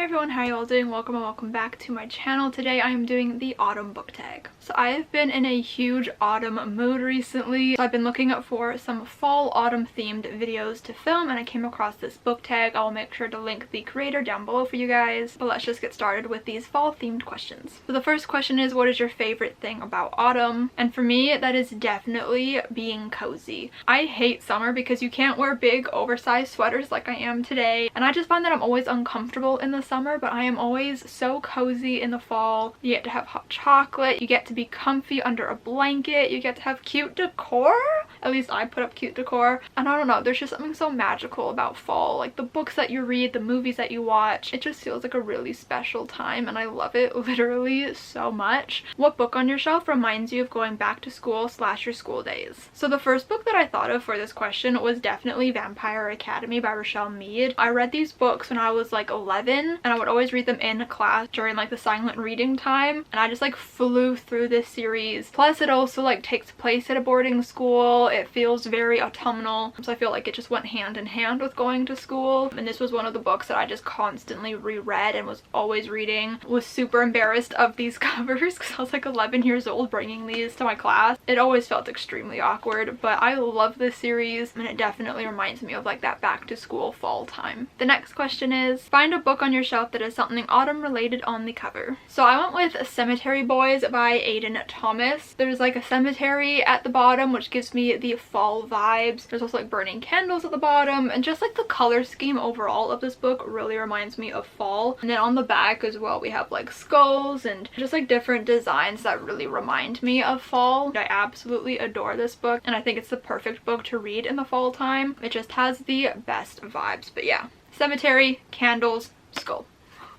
Hey everyone, how are you all doing? Welcome and welcome back to my channel. Today I am doing the autumn book tag. So I have been in a huge autumn mood recently. So I've been looking up for some fall autumn themed videos to film and I came across this book tag. I will make sure to link the creator down below for you guys. But let's just get started with these fall themed questions. So the first question is, what is your favorite thing about autumn? And for me, that is definitely being cozy. I hate summer because you can't wear big oversized sweaters like I am today. And I just find that I'm always uncomfortable in the summer, but I am always so cozy in the fall. You get to have hot chocolate, you get to be comfy under a blanket, you get to have cute decor. At least I put up cute decor. And I don't know, there's just something so magical about fall. Like the books that you read, the movies that you watch, it just feels like a really special time and I love it literally so much. What book on your shelf reminds you of going back to school / your school days? So the first book that I thought of for this question was definitely Vampire Academy by Rochelle Mead. I read these books when I was like 11 and I would always read them in class during like the silent reading time, and I just like flew through this series. Plus it also like takes place at a boarding school. It feels very autumnal, so I feel like it just went hand in hand with going to school. And this was one of the books that I just constantly reread and was always reading. Was super embarrassed of these covers because I was like 11 years old bringing these to my class. It always felt extremely awkward, but I love this series and it definitely reminds me of like that back to school fall time. The next question is, find a book on your shelf that has something autumn related on the cover. So I went with Cemetery Boys by Aiden Thomas. There's like a cemetery at the bottom which gives me the fall vibes. There's also like burning candles at the bottom, and just like the color scheme overall of this book really reminds me of fall. And then on the back as well we have like skulls and just like different designs that really remind me of fall. I absolutely adore this book and I think it's the perfect book to read in the fall time. It just has the best vibes. But yeah, cemetery, candles, skull.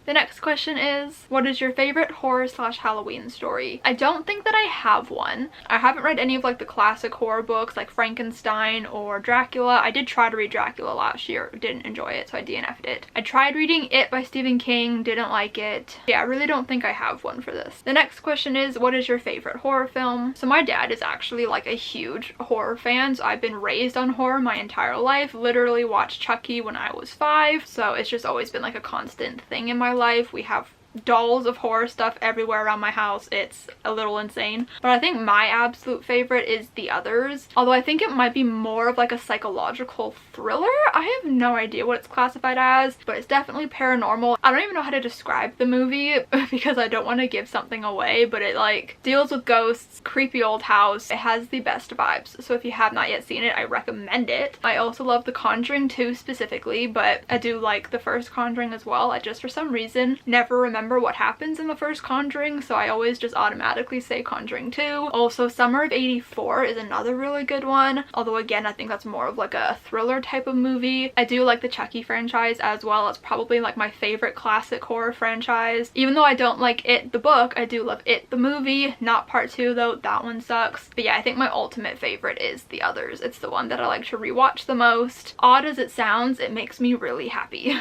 The next question is, what is your favorite horror / Halloween story? I don't think that I have one. I haven't read any of like the classic horror books like Frankenstein or Dracula. I did try to read Dracula last year, didn't enjoy it, so I DNF'd it. I tried reading It by Stephen King, didn't like it. Yeah, I really don't think I have one for this. The next question is, what is your favorite horror film? So my dad is actually like a huge horror fan, so I've been raised on horror my entire life. Literally watched Chucky when I was 5, so it's just always been like a constant thing in my life. We have dolls of horror stuff everywhere around my house. It's a little insane. But I think my absolute favorite is The Others. Although I think it might be more of like a psychological thriller. I have no idea what it's classified as, but it's definitely paranormal. I don't even know how to describe the movie because I don't want to give something away, but it like deals with ghosts, creepy old house. It has the best vibes. So if you have not yet seen it, I recommend it. I also love The Conjuring 2 specifically, but I do like the first Conjuring as well. I just for some reason never remember what happens in the first Conjuring, so I always just automatically say Conjuring 2. Also Summer of '84 is another really good one, although again I think that's more of like a thriller type of movie. I do like the Chucky franchise as well. It's probably like my favorite classic horror franchise. Even though I don't like It the book, I do love It the movie. Not part 2 though, that one sucks. But yeah, I think my ultimate favorite is The Others. It's the one that I like to rewatch the most. Odd as it sounds, it makes me really happy.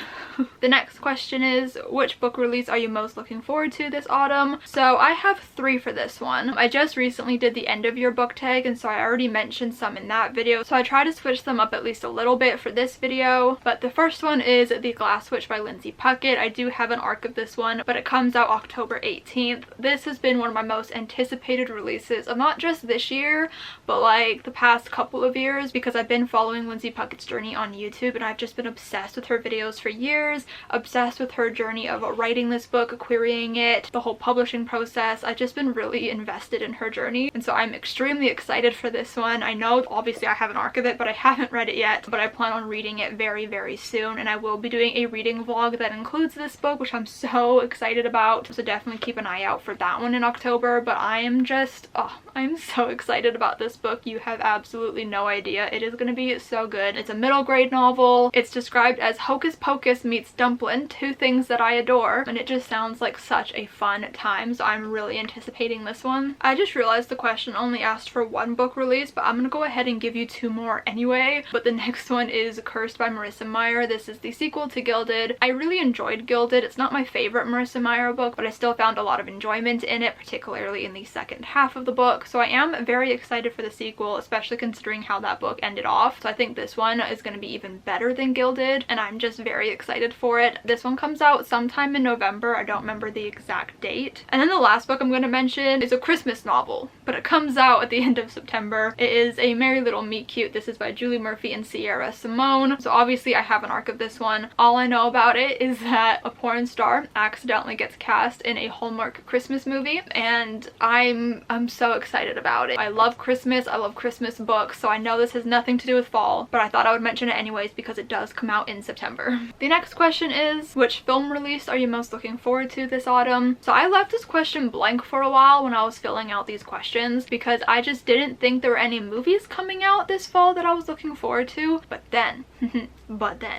The next question is, which book release are you most looking forward to this autumn? So I have 3 for this one. I just recently did the end of year book tag, and so I already mentioned some in that video, so I try to switch them up at least a little bit for this video. But the first one is The Glass Witch by Lindsay Puckett. I do have an arc of this one, but it comes out October 18th. This has been one of my most anticipated releases of not just this year, but like the past couple of years, because I've been following Lindsay Puckett's journey on YouTube and I've just been obsessed with her videos for years, obsessed with her journey of writing this book, querying it, the whole publishing process. I've just been really invested in her journey, and so I'm extremely excited for this one. I know obviously I have an arc of it, but I haven't read it yet, but I plan on reading it very, very soon, and I will be doing a reading vlog that includes this book, which I'm so excited about, so definitely keep an eye out for that one in October. But I am just, I'm so excited about this book. You have absolutely no idea. It is going to be so good. It's a middle grade novel. It's described as Hocus Pocus meets Dumplin', 2 things that I adore, and it just sounds like such a fun time, so I'm really anticipating this one. I just realized the question only asked for 1 book release, but I'm gonna go ahead and give you 2 more anyway. But the next one is Cursed by Marissa Meyer. This is the sequel to Gilded. I really enjoyed Gilded. It's not my favorite Marissa Meyer book, but I still found a lot of enjoyment in it, particularly in the second half of the book. So I am very excited for the sequel, especially considering how that book ended off. So I think this one is going to be even better than Gilded, and I'm just very excited excited for it. This one comes out sometime in November. I don't remember the exact date. And then the last book I'm going to mention is a Christmas novel, but it comes out at the end of September. It is A Merry Little Meet Cute. This is by Julie Murphy and Sierra Simone. So obviously I have an arc of this one. All I know about it is that a porn star accidentally gets cast in a Hallmark Christmas movie, and I'm so excited about it. I love Christmas. I love Christmas books, so I know this has nothing to do with fall, but I thought I would mention it anyways because it does come out in September. The next question is, which film release are you most looking forward to this autumn? So I left this question blank for a while when I was filling out these questions because I just didn't think there were any movies coming out this fall that I was looking forward to, but then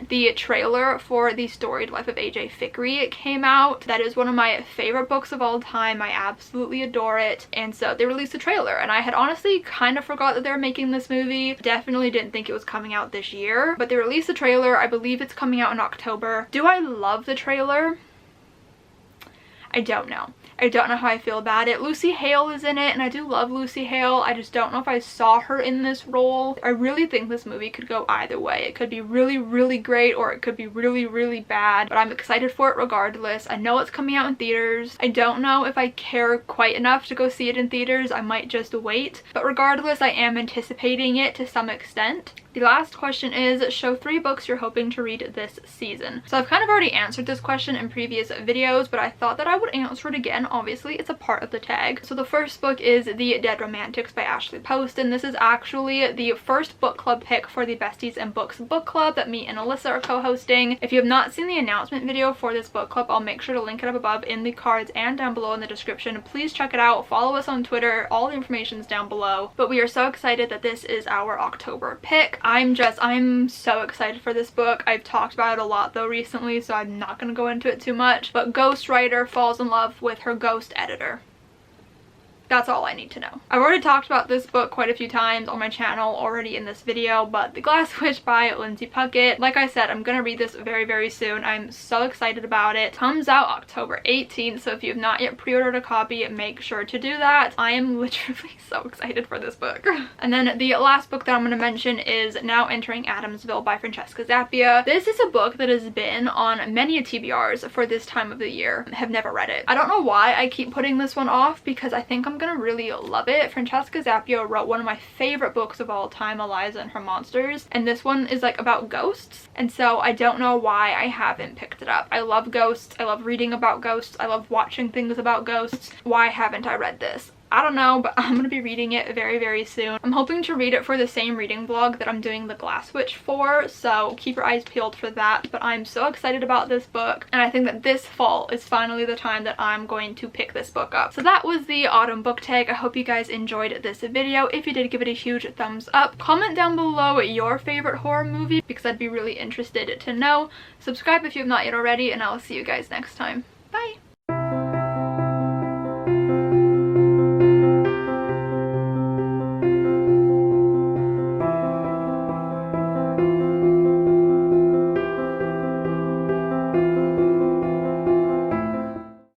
the trailer for The Storied Life of AJ Fikry came out. That is one of my favorite books of all time. I absolutely adore it, and so they released a trailer, and I had honestly kind of forgot that they were making this movie. Definitely didn't think it was coming out this year, but they released the trailer. I believe it's coming out in October. Do I love the trailer? I don't know. I don't know how I feel about it. Lucy Hale is in it, and I do love Lucy Hale. I just don't know if I saw her in this role. I really think this movie could go either way. It could be really, really great, or it could be really, really bad, but I'm excited for it regardless. I know it's coming out in theaters. I don't know if I care quite enough to go see it in theaters. I might just wait, but regardless, I am anticipating it to some extent. The last question is, show 3 books you're hoping to read this season. So I've kind of already answered this question in previous videos, but I thought that I would answer it again. Obviously, it's a part of the tag. So the first book is The Dead Romantics by Ashley Post, and this is actually the first book club pick for the Besties and Books book club that me and Alyssa are co-hosting. If you have not seen the announcement video for this book club, I'll make sure to link it up above in the cards and down below in the description. Please check it out. Follow us on Twitter. All the information is down below. But we are so excited that this is our October pick. I'm so excited for this book. I've talked about it a lot though recently, so I'm not going to go into it too much, but ghostwriter falls in love with her ghost editor. That's all I need to know. I've already talked about this book quite a few times on my channel already in this video, but The Glass Witch by Lindsay Puckett. Like I said, I'm gonna read this very, very soon. I'm so excited about it. It comes out October 18th, so if you have not yet pre-ordered a copy, make sure to do that. I am literally so excited for this book. And then the last book that I'm gonna mention is Now Entering Adamsville by Francesca Zappia. This is a book that has been on many TBRs for this time of the year. I have never read it. I don't know why I keep putting this one off, because I think I'm gonna really love it. Francesca Zappia wrote one of my favorite books of all time, Eliza and Her Monsters, and this one is like about ghosts, and so I don't know why I haven't picked it up. I love ghosts. I love reading about ghosts. I love watching things about ghosts. Why haven't I read this? I don't know, but I'm gonna be reading it very, very soon. I'm hoping to read it for the same reading vlog that I'm doing The Glass Witch for, so keep your eyes peeled for that. But I'm so excited about this book, and I think that this fall is finally the time that I'm going to pick this book up. So that was the autumn book tag. I hope you guys enjoyed this video. If you did, give it a huge thumbs up. Comment down below your favorite horror movie, because I'd be really interested to know. Subscribe if you have not yet already, and I'll see you guys next time. Bye!